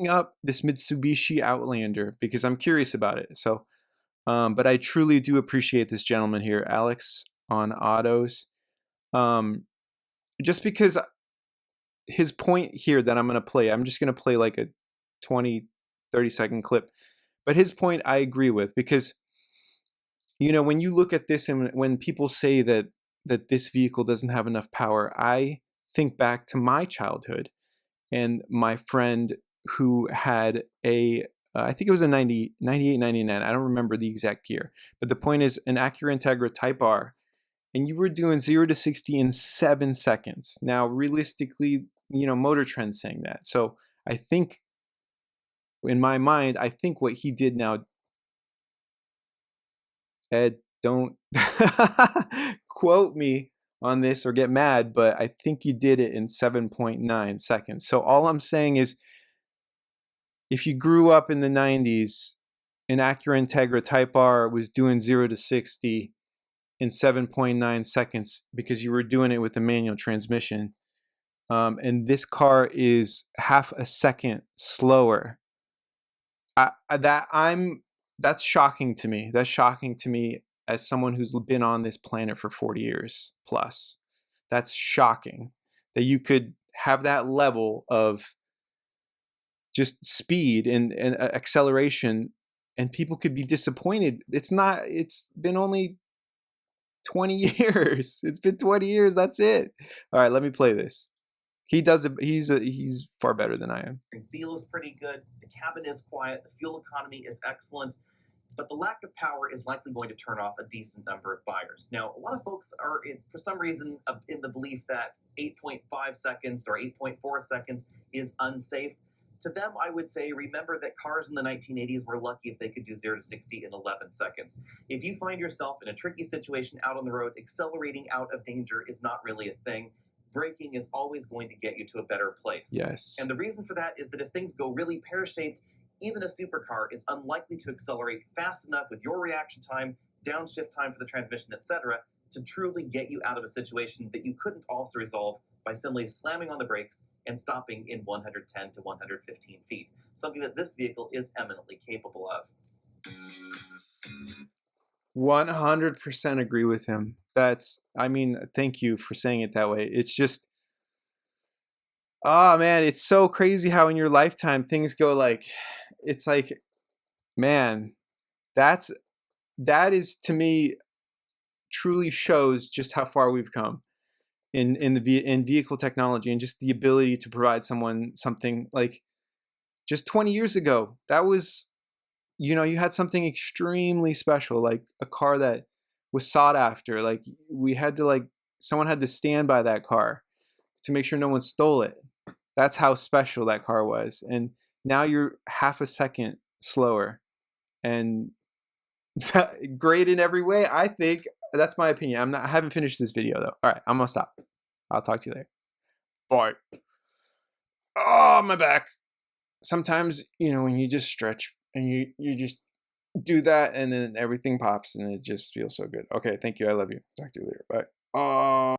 up this Mitsubishi Outlander because I'm curious about it. So, but I truly do appreciate this gentleman here, Alex on autos. Um, just because his point here that I'm going to play, I'm just going to play like a 20, 30-second clip. But his point I agree with, because, you know, when you look at this and when people say that this vehicle doesn't have enough power, I think back to my childhood and my friend who had a I think it was a 98, 99. I don't remember the exact year. But the point is an Acura Integra Type R, and you were doing 0 to 60 in 7 seconds. Now, realistically, you know, Motor Trend's saying that. So I think, in my mind, I think what he did now, Ed, don't quote me on this or get mad, but I think you did it in 7.9 seconds. So all I'm saying is, if you grew up in the 90s, an Acura Integra Type R was doing 0 to 60 in 7.9 seconds because you were doing it with a manual transmission. And this car is half a second slower. That's shocking to me. That's shocking to me as someone who's been on this planet for 40 years plus. That's shocking that you could have that level of just speed and acceleration, and people could be disappointed. It's been only 20 years. It's been 20 years. That's it. All right, let me play this. He does it. He's far better than I am. The feel is pretty good. The cabin is quiet. The fuel economy is excellent. But the lack of power is likely going to turn off a decent number of buyers. Now, a lot of folks are, for some reason, in the belief that 8.5 seconds or 8.4 seconds is unsafe. To them, I would say, remember that cars in the 1980s were lucky if they could do 0 to 60 in 11 seconds. If you find yourself in a tricky situation out on the road, accelerating out of danger is not really a thing. Braking is always going to get you to a better place. Yes. And the reason for that is that if things go really pear-shaped, even a supercar is unlikely to accelerate fast enough with your reaction time, downshift time for the transmission, etc., to truly get you out of a situation that you couldn't also resolve by simply slamming on the brakes and stopping in 110 to 115 feet, something that this vehicle is eminently capable of. 100% agree with him. Thank you for saying it that way. It's just, oh man, it's so crazy how in your lifetime things go like, it's like, man, that is to me truly shows just how far we've come in vehicle technology, and just the ability to provide someone something like just 20 years ago. That was, you know, you had something extremely special, like a car that was sought after. Like someone had to stand by that car to make sure no one stole it. That's how special that car was. And now you're half a second slower, and great in every way. I think that's my opinion. I haven't finished this video though. All right, I'm gonna stop. I'll talk to you later. Bye. Oh, my back. Sometimes, you know, when you just stretch and you just do that, and then everything pops and it just feels so good. Okay, thank you. I love you. Talk to you later. Bye.